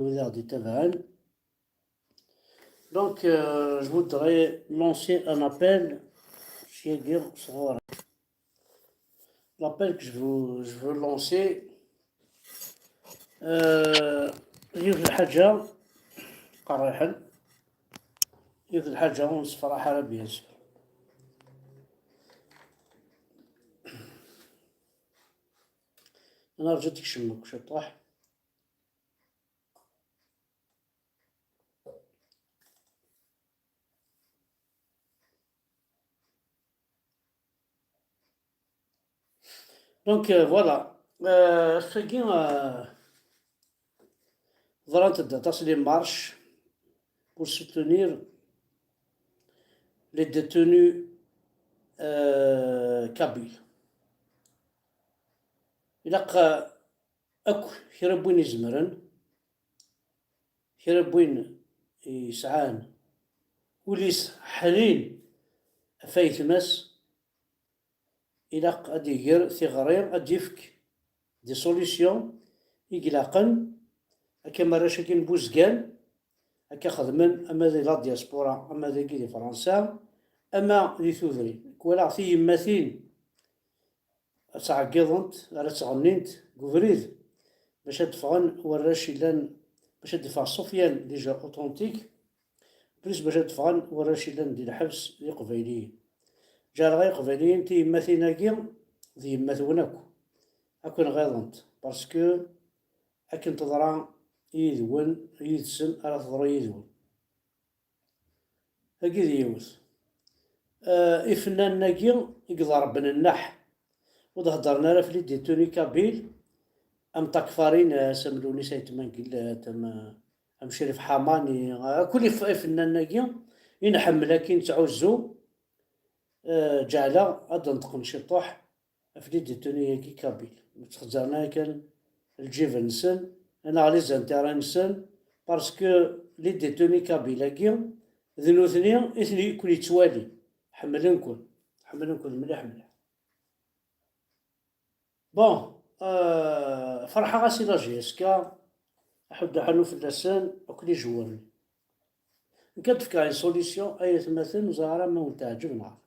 du Tavan. Donc, je voudrais lancer un appel. L'appel que je veux lancer, يوجد الحاجة قريحا، يوجد الحاجة ونصفر بيان سور. أنا رجعتك شمك شطاح. Donc voilà, خاصين ضرانت تصل les marches pour soutenir les détenus kabyles. إلاق أكو كرا بوين يزمرن، كرا بوين يسعان وليس حنين فايت ماس، إلاق أدي يدير ثغرين أدي يفك دي سوليسيون إقلاقن هكا مراش كي بوزكان هكا خدمن أما دي لا دياسبورا أما دي فرنسا أما دي ثوذري كولا عطي يماثين تعقيضنت على تغنينت كوفريد باش دفعن وراش لان باش دفع سفيان ديجا اوتونتيك بليس باش دفعن وراش لان ديال الحبس ديال قبيليين جا غير قبيليين تي يماثيناكي دي يماثوناكو هاكون غيضنت باسكو هاكن تضرا يدون يدسن على تضرا يدون هاكي ديوث إفنان ناكي يقضى ربنا النح وضهدرنا راه في ديتوني كابيل أم تكفارين سملوني سيتمان قلات أم شريف حماني كل فنان ناكي ينحمل كي تعوزو جعلا أدن نطق شطوح في ديتوني كي كابيل تخزرنا كان الجيفنسن أنا على زانتيرانسن باسكو لي ديتوني كابيلاكي ذنوثني إثني يكون يتوالي حملنكم مليح مليح. بون فرحة غاسي لا جيسكا أحد حلو في اللسان أكلي جواني كان تفكر سوليسيون أي تمثل وزارة ما تعجبنا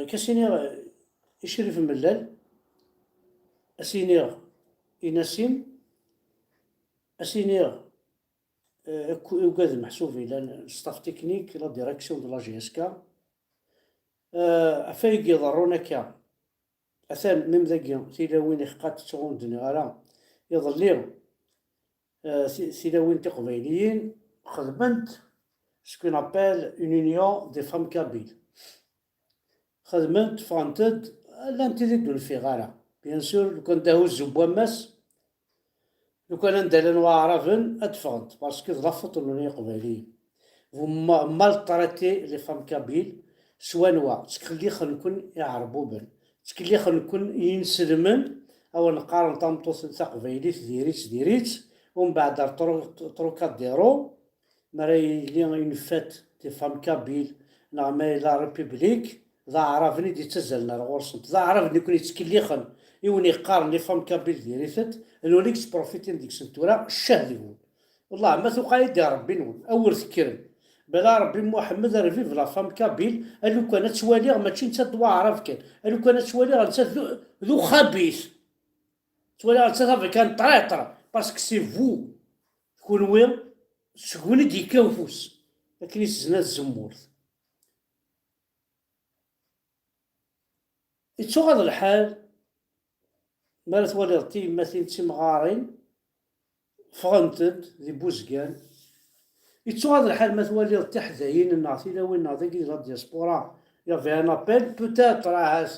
كسينيغ يشرف ملال أسينيغ ينسيم أسينيغ يوجد محسوبي لأن ستاف تكنيك لا ديريكسيون دو لا جيسكا أفايق يضرونا كا أثان ميم ذاكي تيلاوين يخقات تغون دنيا يظليهم تيلاوين تقبيليين خدمت سكون أبال اون يونيون دي فام كابيل خدمت فانتد لانتيديك دو الفيغارة بيان سور لو كان داهوز بواماس لو كان ندالن واعرفن ادفغنت باسكو ضلفت لوني قبيليين هما مالطراتي لي فام كابيل سوانوا تخلي خلكن يعربو بن تكلي خلكن ينسلمن او نقارن طامطوس تقبيليت ديريت ومن بعد طروكات ديرو مراي لي ينفات دي فام كابيل نعمل لا ريبوبليك ذا عرفني دي تزلنا الغرسنت ذا عرفني كون يتكليخن يوني يقارن لي فام كابيل ديريت الوليكس بروفيتين ديك سنتورا الشهد والله ما ثقا يدي ربي نقول اول ذكرن بلا ربي محمد رفي في لا فام كابيل قالو كانت توالي ماشي نتا دوا عرف كان قالو كانت توالي نتا ذو خبيث توالي نتا كان طريطر باسكو سي فو تكون وين شكون دي كنفوس لكن يسزنا الزمورث يتسو هذا الحال مالا توالي تي مثلا تيمغارين فغنتد ذي بوزكان يتسو هذا الحال ما توالي تحذاين الناس إلا وين ناضيك لا دياسبورا يافي ان ابل بوتيتر راه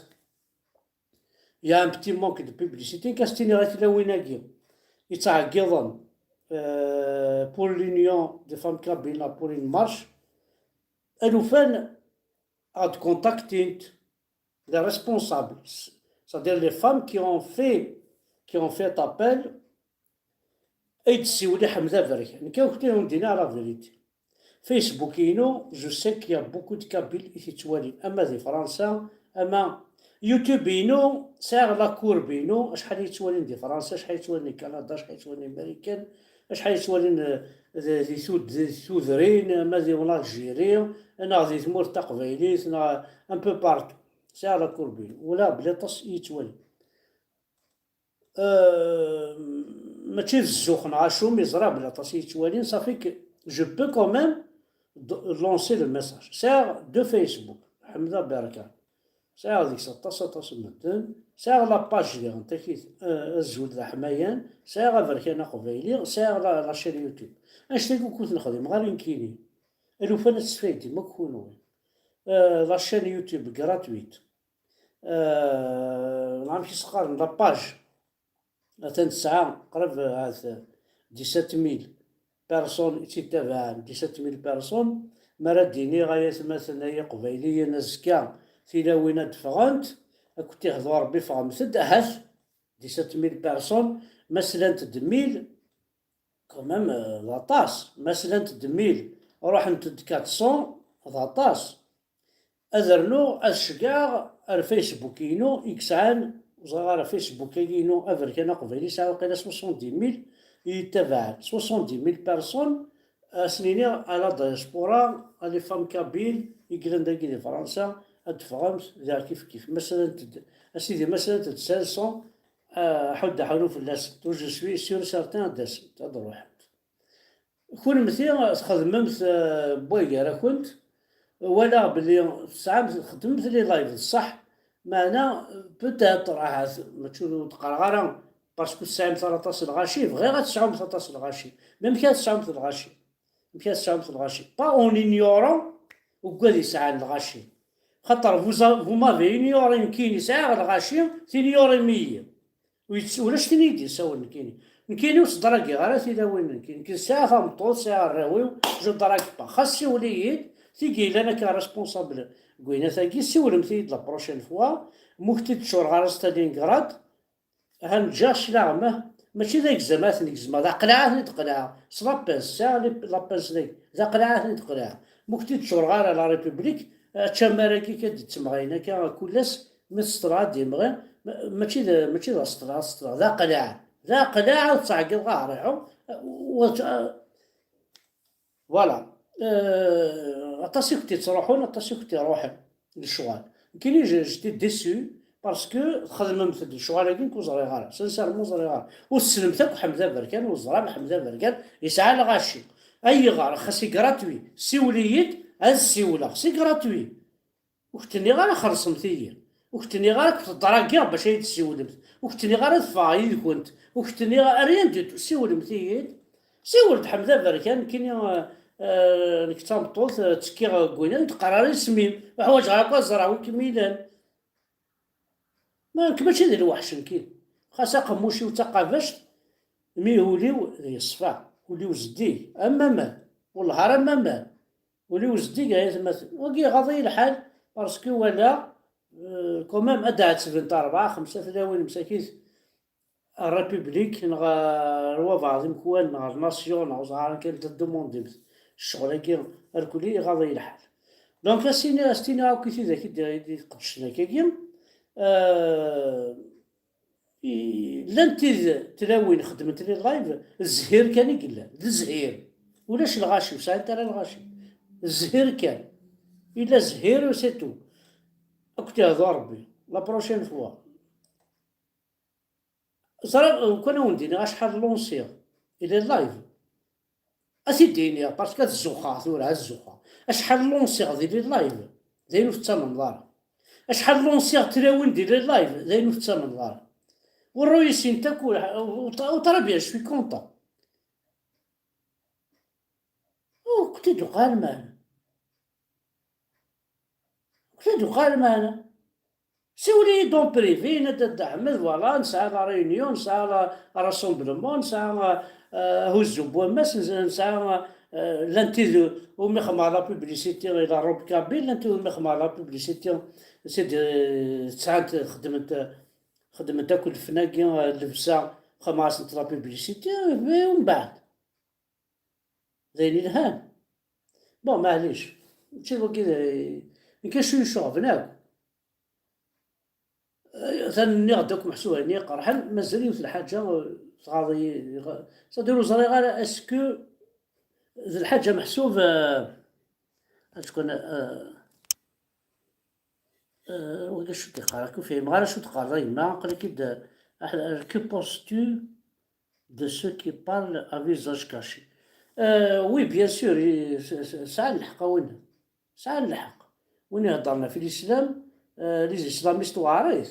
يا ان بتي مونك دو بوبليسيتي كاستيني غير إلا ويناكي يتعقضن بور لونيون دي فام كابيلا بور اون مارش الوفان اد كونتاكتينت les responsables, c'est-à-dire les femmes qui ont fait appel et تسيولي حمزة فريك يعني كان كنت ندينا على فيريتي فيسبوك جو سي كي beaucoup de Kabyles يتوالين اما في فرنسا اما يوتيوب بينو ساغ لاكور بينو شحال يتوالين دي فرنسا، شحال يتوالين كندا، شحال يتوالين امريكان، شحال يتوالين دي ثودرين مازال الجيري انا دي ثمور تقبايليت نا ان بو بارتو ساغ لاكور بينو ولا بلاطاس يتوالي. ماشي في الزوق نعاشو مزرا بلاطاس يتوالين صافي جو بو كوميم لونسي لو ميساج ساغ دو فيسبوك حمدا بركة ساعة ديك 16 مدن ساعة لاباج ديال نتاكيت الزود ذا حمايان ساعة بركان قبايلي ساعة لاشين يوتيوب اشتاكو كنت نخدم غير يمكيني الو فانا تسفايتي ما كونو لاشين يوتيوب غراتويت نعرف كي صقار لاباج مثلا ساعة قرب هاد 17000 بيرسون تيتابعان 17000 بيرسون مرا ديني غاية مثلا هي قبايلية نزكا تيلاوينا دفغانت كنت يهضر ربي فغمسد هاش 17000 بيرسون مثلا تدميل كومام لاطاس مثلا تدميل روح نتد 400 لاطاس اذرنو الشقاغ الفيسبوكينو اكسعان وصغار فيسبوكينو افريكان قبيلي ساعة وقيلا 70000 يتابعان 70000 بيرسون سنيني على ديسبورا لي فام كابيل يقلن داكي دي فرنسا ادفغمت ذا كيف مثلا اسيدي مثلا 500 حد حلو في اللاس تو جو سوي سيور سارتان داس تروح كون مثلا خدمت بويكا كنت ولا بلي ساعات خدمت لي لايف صح معنا بوتيت راه ما تقرا غير باسكو الساعه 13 الغاشي غير 9 13 الغاشي ميم كان 9 الغاشي ميم كان 9 الغاشي با اون انيورون وكادي ساعه الغاشي خاطر فو مافي انيوري كاين ساعه الغاشي تينيوري 100 ولاش تنيدي ساول نكيني وصدراكي غير تيدا وين كاين ساعه فمطول ساعه الراوي جو دراك با خاصي وليد تيجي انا كريسبونسابل كوينا ثاكي سولمتي لا بروشين فوا مكتي تشور غير ستالينغراد هنجاش لا ماشي ذاك زعما زعما ذا قلعه تقلع سلاباس ساعه لاباس ذاك ذا قلعه تقلع مكتي تشور غير لا ريبوبليك تشامراكي كتسمعينا كولاس مسترا ديمغي ماشي ذا سترا ذا قلعه ذا قلعه وتصعق غارعو فوالا اطاسي كنتي تروحون اطاسي كنتي روحن للشغل كاين جيتي ديسو باسكو خدمت الشغل هذيك كوزري غار سنسيرمون زري غار وسلمتك حمزه بركان وزرا حمزه بركان يسعى الغاشي اي غار خاصي كراتوي سيوليت هز السيوله سي كراتوي وكتني غير خرصمتي وكتني غير كنت دراكيا باش هي تسيولمت وكتني غير فايد كنت وكتني غير ريان دو سيولمتي سيولت حمزه بركان كاين نكتا مطولت تسكي كوينا تقراري سميم وحوايج هاكا زراوي كميدان ماشي ديال الوحش كاين خاصها قموشي وتقافشت مي وليو يصفى وليو زدي اما مال والنهار اما مال وليو زدي قايت مثلا وكي غاضي الحال باسكو ولا كومام ادعت 7 4 5 ثلاوين مساكين الريبوبليك نغا روا بعضهم كوان نغا ناسيون نغا زهران كانت دوموندي الشغل كي الكلي غاضي الحال دونك استيني هاو كيفي ذاك يدي قدشنا كيم لانتي تلاوين خدمت لي لايف الزهير كان يقلا الزهير ولاش الغاشي وساعة ترى الغاشي الزهير كان الا زهير وسيتو كنت هذا ربي لا بروشين فوا صرا كنا وندينا غا شحال لونسيغ الى اللايف اسيديني باسكو الزوخا ثورة الزوخا اشحال لونسيغ ديال اللايف زينو في الثمن دار اشحال لونسيغ تلاوين ديال اللايف زينو في الثمن دار والرويسين تاكل وطرا بيان شوي كونطون كنت دوقال معنا كنت دوقال معنا سولي دون بريفي ندد احمد فوالا نسعى لا ريونيون نسعى لا راسومبلومون نسعى هزو بوماس نسعى لانتي ومخمع لا بوبليسيتي لا روب كابيل لانتي ومخمع لا بوبليسيتي سيدي ساعات خدمت تاكل فناكي لبسه خماسة لا بوبليسيتي ومن بعد زين الهان بون معليش ماشي كذا كاين شويه شغل هناك ثاني غداك محسوب هاني قرحان مازال يوث الحاجة تغاضي صديرو زري غير اسكو ذي الحاجة محسوب تكون ولا شو تقرا كيف فيه غير شو تقرا ما قال كيبدا كو بوستو de ceux qui parlent à visage caché. Oui, bien sûr, ساعة الحق وين ساعة الحق وين هضرنا في الإسلام. لي إسلاميست وعريض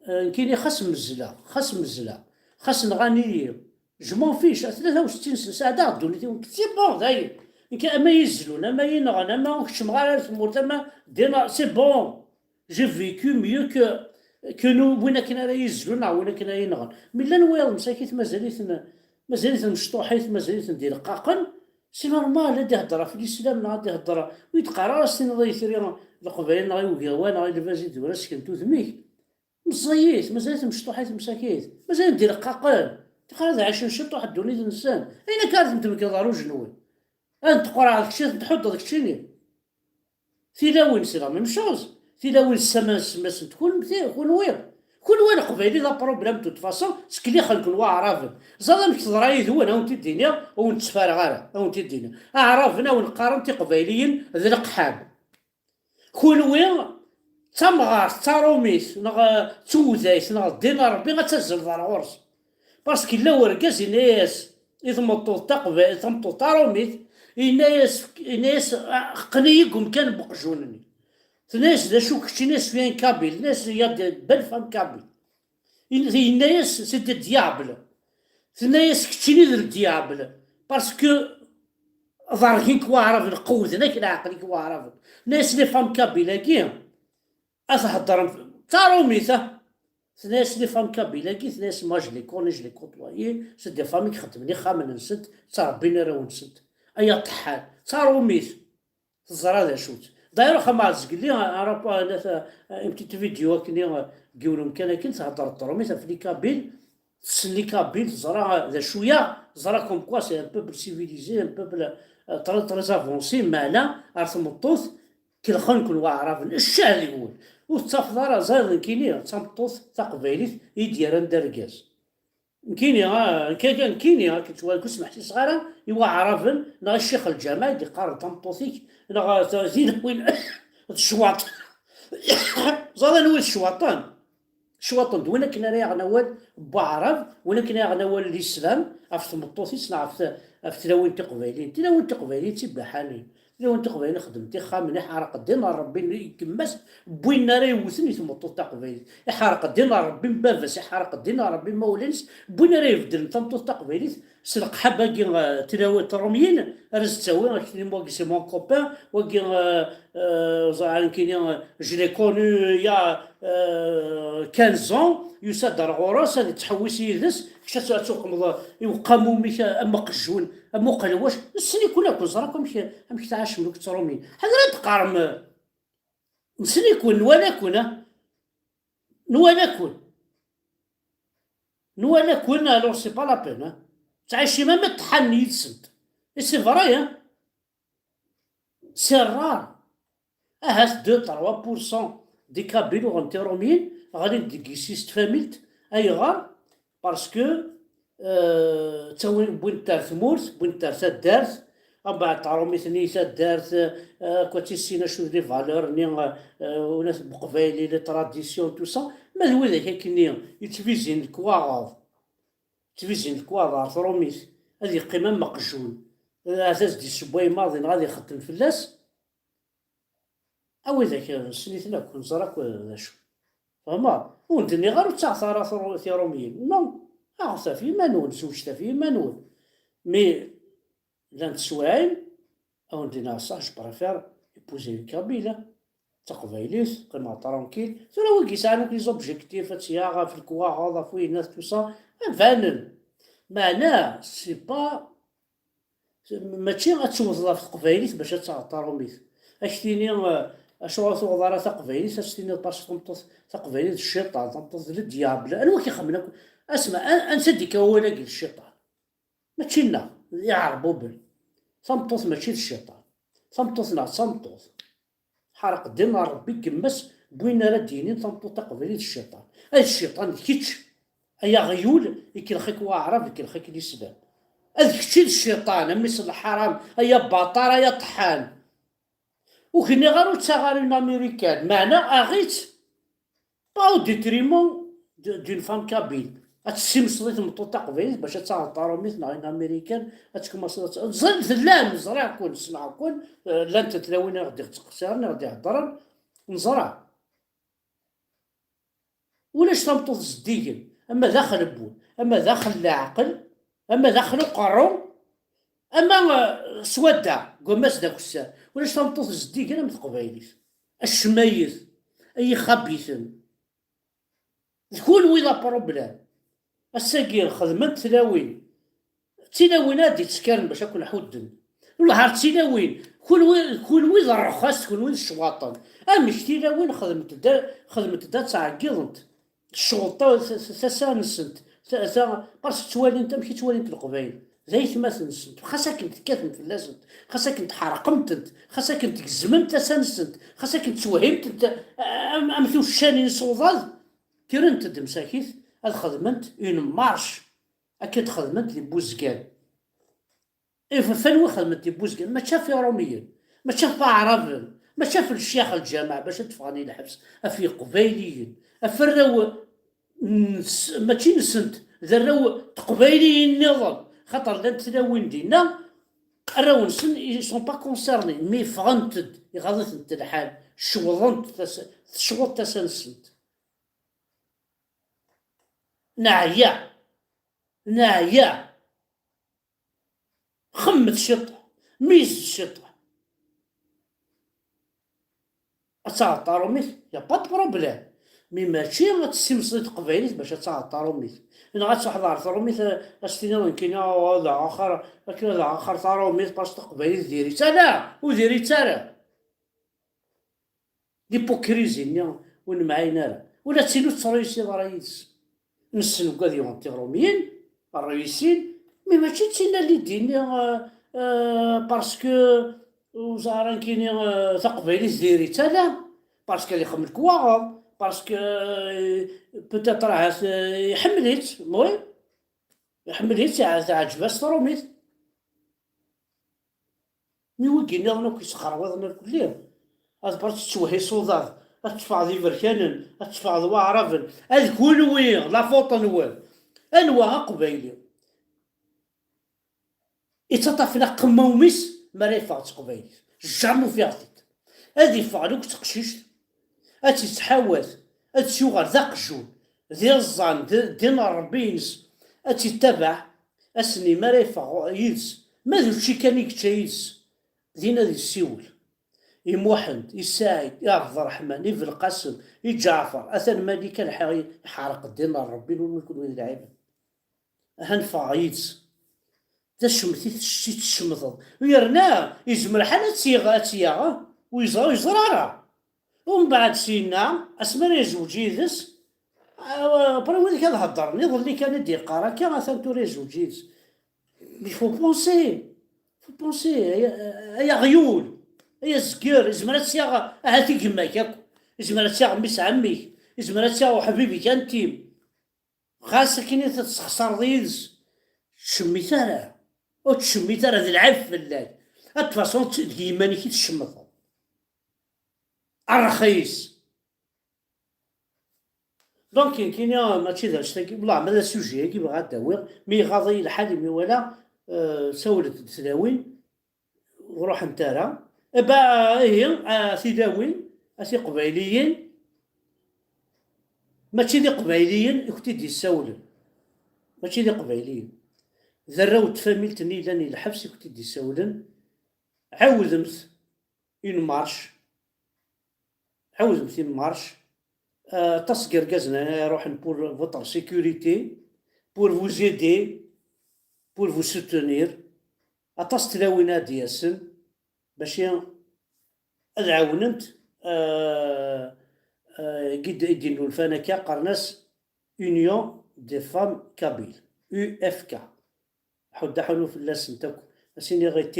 كاين خاص مزلة خاص نغني جمون فيش 63 ساعة الدنيا سي بون داير كاين اما يزلون اما ينغن اما نكشم غير تموت اما دينا سي بون جي فيكو ميو كو نو وين كنا يزلون وين كنا ينغن ملا نويض مساكيت مازالت مشطوحيت مازالت ندير قاقن سي نورمال هادي هضره في الاسلام غادي هضره ويتقرا راسي نضي ثري القبائل نغي وكيوان غي الفازيد ولا سكنتو ثميك مصيت مازالت مشطوحيت مساكيت مازال ندير قاقن تقرا ذا 20 شط واحد الدنيا الانسان اين كانت انت كيضارو جنوي انت تقرا هذاك الشيء تحط هذاك الشيء ثلاوين سي لا ميم شوز ثلاوين السماء تكون وين قبيلي لا بروبليم توت فاسون سكلي خلق الواعرافن زاد مش تضراي ذوين هاون الدنيا وين تسفارغ غير هاون الدنيا اعرافنا ونقارن قبيليين ذي القحاب كون وين تمغار تاروميس نغ توذايس نغ دينا ربي غتزل دار غرس باسكو لا وركاز ناس يضمطو تقبل تمطو تاروميس ناس قنيقهم كان بقجونني ناس دا شو كشتي ناس فين كابيل ناس يد بالفم كابيل الناس سيد الديابل ناس كشتيني ذا الديابل باسكو ضاركين كواعرف القوة ذاك العقل كواعرف ناس لي فام كابيل كي أتهضر تاروميثا ناس لي فام كابيل كي ناس ماجلي كونيج لي كوطوايي سي دي فامي كخدمني خامن نسد تربيني راه نسد أيا طحال تاروميث تزرا ذا شوت داير خما زقلي راه ناس امتي فيديو كني قولهم كان تهضر التروميث في لي كابيل سلي كابيل زرا ذا شويه زرا كوم كوا سي ان بوبل سيفيليزي ان بوبل تري افونسي معنا ارث مطوث كيلخون كل واعرف الشعر يقول والتفضل زايد كيني تمطوث تقبيليت يدير ندركاز كيني كتوال كسمحتي صغيره يوا عرفن نا الشيخ الجامع يدي قارن تمطوثيك نا زين وين الشواط زاد نوي الشواطن وين كنا راه نوال بعرف وين كنا نوال الاسلام عرفت تمطوثي صنع في تلاوين تقبيلي تبع حالي لو انت قبيله خدمتي خامني حرق الدين ربي يكمس بوينا راه يوثني تمطو تقبيلي يحرق الدين ربي مبافس يحرق الدين ربي مولنس بوينا راه يبدل تمطو تقبيلي سلق حباكي تلاوي الروميين راه تساوي كي مو سي مون كوبان وكي زعما كاين جي لي كونو يا 15 يصدر غراس هذه تحوس يدس كشات تقمض يوقامو ميك اما قجون اما قلواش السني كلها كون زراكم مش تعاش ملوك ترومي هذا لا تقارم نسني كون نوالا كون الو سي با لا بين تعيشي ما تحني يتسد سي فري سي رار هاس 2-3% دي كابيلو غنتيرومين غادي ديكيسيست فاميلت اي غار باسكو تاوين بوين تار ثمورت بوين تار تدارت بعد تعرفوا مثلني تدارت كوتي سينا شو دي فالور ني وناس بقبايلي لي تراديسيون تو سا ما هو ذاك كني يتفيزين الكواغ تروميس هذه قيمه مقجون اساس دي السبوي ماضي غادي يخدم فلاس او ذاك سنيتنا كون زراك ولا شو فما وندني غير تعثر ثيروميين نو صافي ما نون زوج في ما نون مي لان تسواعين او ندينا صح جو بريفير يبوزي كابيله تقبايليس قيمه ترونكيل ثم هو كيسالك لي زوبجيكتيف تياغا في الكوا هذا فوي الناس تو سا فانن معناه سي با ماشي غتوظف في قبايليس باش تعطروميس اشتيني اشوا وضاره تقبايليس اشتيني باش تمطس تقبايليس الشيطان تمطس للديابل انا كيخمنا اسمع انسدك هو لاقي الشيطان ماشي لنا يعربوا بل صمطوس ماشي الشيطان صمطوس حرق دين ربي كمس بوين راه دينين تنطوط قبيلي الشيطان. هاد الشيطان كيتش ايا غيول يكلخيك واعرف يكلخيك الاسلام. هذاك الشيء الشيطان اميس الحرام ايا باطار ايا طحان. وكني غير تساغارين امريكان معنا اغيت باو ديتريمون دون فام كابيل. هتسيمصلي تمطوطا قبيل باش تعطارو مثل غير امريكان هتكما زل ذلان نزرع كون نسمع كون لا انت تلاويني غادي تقصرني غادي يهضر نزرع ولاش تمطوط زديين. اما داخل بون اما داخل العقل اما داخل قرو اما سودا قماش داك الساعه ولاش تمطوط زديين اما قبايليس الشمايث اي خبيثن شكون وين بروبلام. الساقير خدمت تلاوين هادي تسكرن باش اكون حودن والنهار تلاوين كل وين الرخاص كل وين الشواطن. مش تلاوين خدمت دا تعقيضنت الشوطه تسانسنت باش توالي انت ماشي توالي انت القبايل زي ما تنسنت خاصك انت كاتم فلاسنت خاصك انت حرقمت خاصك انت كزمنت تسانسنت خاصك انت توهمت انت امثل الشاني صوضاد كيرنت دمساكيث خدمت اون مارش اكيد خدمت لي بوزكان. فين خدمت لي بوزكان ما شاف روميا ما شاف عرب ما شاف الشيخ الجامع باش تفاني الحبس في قبيليين افروا ماشي نسنت ذروا قبيليين نظام خاطر لا تلاوين دينا راهو نسن سون با كونسيرني مي فغنتد يغادث الحال شوضنت تسنسنت نعيا خمت الشطة ميز الشطة تعطارو مثل يا با بروبليم مي ماشي غتسيمصلي قبايليت باش تعطارو مثل انا غتحضر ثرو مثل اشتينا كاين هذا اخر لكن هذا اخر ثرو مثل باش تقبايليت ديري تالا وديري تالا ليبوكريزي وين معاينا ولا تسيلو تريسي رايس نسلو كاع يونتي روميين الرئيسين مي ماشي تسينا اللي ديني باسكو وزاران كاينين تقبيلي ديري تالا باسكو اللي خمل كواغ باسكو بوتيت راه يحمليت المهم يحمليت تعجبها ستروميت مي وكينا انا كيسخربضنا كلهم هاد برش توهي صوضات اتفع ذي بركانن اتفع ذو عرفن الكل وين لا فوطن وين انواع قبيلي يتطفنا قموميس ما ريفعت قبيلي جامو في عطيت هادي فعلوك تقشيش هاتي تحاوث هاتي شوغر ذاق جون ذي الظن دين ربينس هاتي تبع اسني ما ريفع يلس ما ذو شي كان يكتايلس دينا ذي السيول يموحد يساعد يا عبد الرحمن يفي القاسم يجعفر اثر مالي كان حارق الدين ربي ويكون وين العيب هنفع يلس ذا شمتي تشتي تشمض ويرنا يزمر حالة تيغا ويزرارا ومن بعد سينا اسمر يزوج يدس برا ذيك الهضر نظل اللي كان يدير قرا كان مثلا توري زوج يدس مي فو بونسي يا غيول يا زكير زمرات سياغا هاتي كماك ياكو زمرات سياغا ميس عميك زمرات سياغا حبيبي كان تيم خاصك كي تخسر ضيز شميتها وتشميتها ذي العف بالله اتفاصون كيماني كي تشمط الرخيص دونك كاين ماشي ذا شتاكي بلا ماذا سوجي كي بغا داوير مي غاضي الحال مي ولا سولت التداوين وروح نتارا با هي تداوين اسي قبيليين ماشي دي قبيليين كنتي دي سولن ماشي دي قبيليين ذراوت فاميلتني لاني الحبس كنتي دي سولن عاودمت اون مارش عاودمت اون مارش تصقر كازنا روح بور فوتر سيكوريتي بور فوز ايدي بور فو سوتونير اطاس تلاوينا دياسن باش عاونمت قد يدينو الفانكا قرناس اونيون دي فام كابيل يو اف كا حدا حلو في اللسن تاكو اسيني غير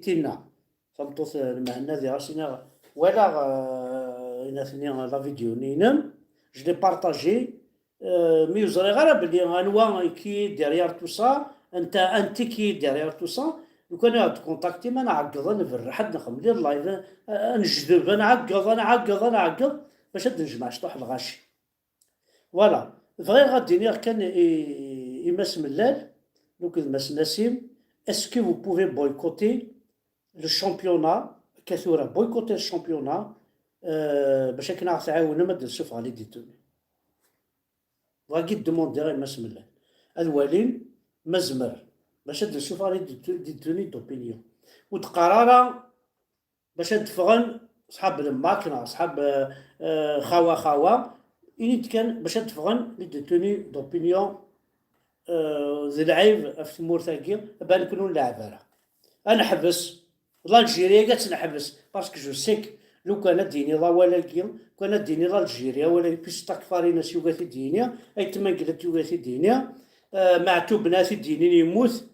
تينا صمتوث المهنا ذي راسينا ولا لا فيديو نينم جو لي بارطاجي مي وزري غير بلي انوا كي ديريير تو سا انت كي ديريير تو سا لو كان يعود كونتاكتي ما نعقض نفرح حد نخمم لي اللايف نجذب نعقض باش نجمع شطوح الغاشي فوالا فغير غادي كان يماس ملال دوك ماس نسيم اسكو فو بوفي بويكوتي لو شامبيونا كثورة بويكوتي الشامبيونا باش كنا تعاونا ما نشوف على ديتوني غاكي دوموندي غير ماس ملال الوالين مزمر باش نشوف على ديتوني دوبينيون وتقرارا باش تفغن صحاب الماكنة صحاب خوا إنيت كان باش تفغن لي ديتوني دوبينيون ذي العيب في تمورتاكي بان نكونو نلعب انا حبس الجيريا قالت نحبس باسكو جو سيك لو كان ديني لا ولا كيل كان ديني الجيريا ولا بيش تكفارينا سيوغاتي دينيا اي تمنقلت يوغاتي دينيا معتوب ناثي ديني يموت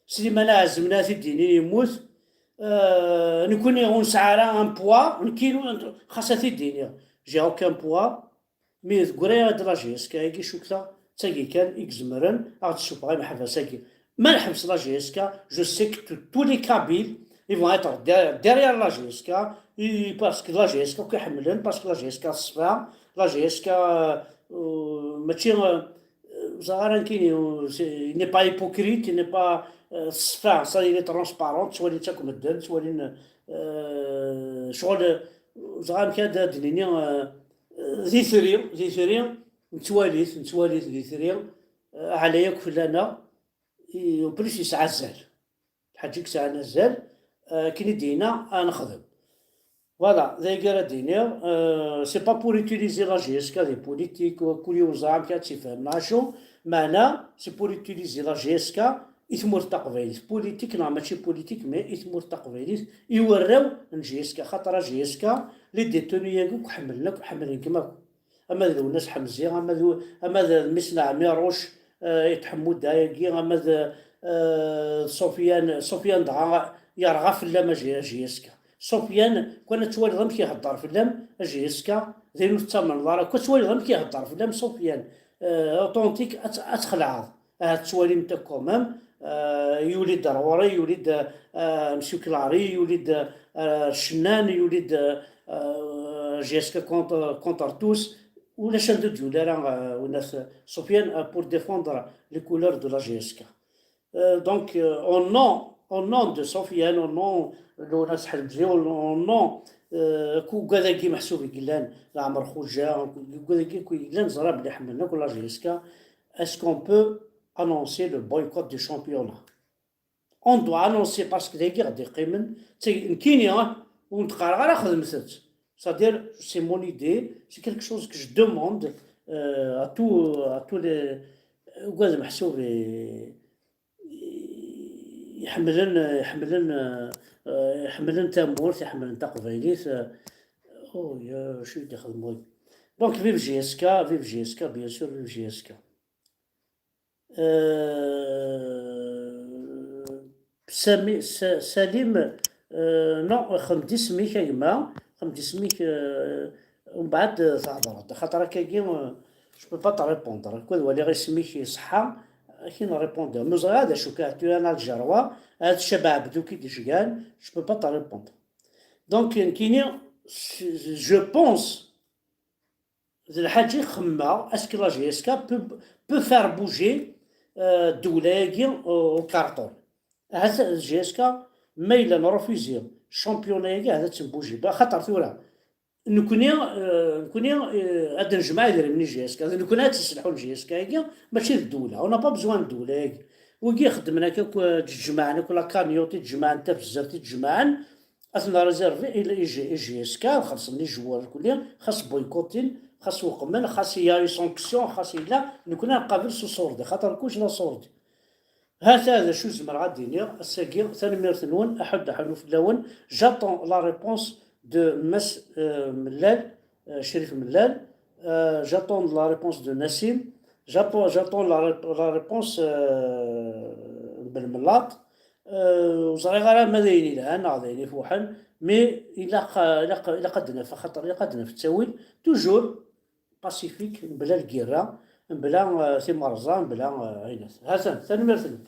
سليمان عزم ناثي ديني يموت نكون نسعى ان بوا نكيلو خاصتي دينيا جي اوكان بوا مي كوريا هاد لاجيس كايكي شوكتا تاكي كان اكزمرن غاد تشوف غير محبساكي ما نحبس لا جيسكا جو سي كو تو لي كابيل ils vont être derrière la GSK parce que la GSK كيحملن باسكو لا GSK الصفا لا GSK ماشي زعما كاين ني با هيبوكريت ني با الصفا صاي لي ترونسبارون تولي تاكل الدم تولي شغل زعما كذا دنيا ذي ثري نتواليت ذي ثري عليا كفلانا وبليس يسعى الزال الحاج يسعى الزال كي دينا نخدم فوالا ذي قال دينا سي با بور يوتيليزي لا جي اس كا دي بوليتيك كل يوم زعما كتفهم ناشو معنا سي بور يوتيليزي لا جي اس كا إثمور تقبيليت بوليتيك لا ماشي بوليتيك مي إثمور تقبيليت يوراو جي اس كا خاطر جي اس كا لي ديتوني ياكو حملنا كيما اما ذو الناس حمزي اما ذا مسنا ميروش يتحمو دايقي اما ذا سفيان دعا يرغى في اللام جيسكا سفيان كنا توالي غير كيهضر في اللام جيسكا ذينو الثمن دار كنت توالي غير كيهضر في اللام سفيان اوتونتيك اتخلع توالي نتا كومام يولد ضروري يولد مسيوكلاري يولد الشنان يولد جيسكا كونتر توس ولا شندو ديولا وناس سفيان pour défendre les couleurs de la GSK. Donc au nom de Sofiane, au nom de ناس حلمزي au nom كو كذاكي محسوب يقلان العمر خوجا كذاكي كو يقلان زراب اللي حملنا كل GSK. Est-ce qu'on peut annoncer le boycott du championnat? On doit annoncer parce que les guerres des قيمن كينيا ونتقارع على خدمتت. C'est-à-dire, c'est mon idée, c'est quelque chose que je demande à tous les وقاد محسوب يحملن تامورت يحملن تقبيليت او يا شو يخدموا دونك فيف جي اس كا بيان سور فيف جي اس كا سليم نو خمدي سميك يا جماعه خمدي سميك ومن بعد تهضر خاطر كاكي جو بو با تا ريبوندر كل ولي غير سميك صحه كي نريبوندر مو هذا شو كاتو انا الجروه هاد الشباب بدو كي ديجان جو بو با تا ريبوندر دونك كاينين جو بونس الحاجه خما اسكو لا جي اس كا بو فار بوجي الدوله او كارطون هذا الجي اس كا ميلا نروفيزيو الشامبيون كاع هذا تنبوجي خاطر ثورة نكوني هاد الجماعة اللي من جي اس كا نكون تسلحوا الجي اس كا ماشي الدولة اون با بزوان الدولة وكي خدمنا تجمعنا كل كاميوتي تجمع انت بزاف تجمعن اثنا ريزيرفي الى جي اس كا خاص لي جوار كلهم خاص بويكوتين خاص وقمن خاص يا سانكسيون خاص لا نكون نقابل سو صوردي خاطر كلش لا صوردي هذا شو زمر غادي الساقي ثاني مرثنون احد حلوف اللون جاتون لا ريبونس دو مس ملال شريف ملال جاتون لا ريبونس دو نسيم جاتون لا ريبونس بالملاط وزري غير ماذا يني لها ناضيني فوحن مي إلا قدنا خاطر إلا قدنا في التاويل توجور باسيفيك بلا الكيرا بلا تيمرزا بلا عينات. حسن ثاني مرتين.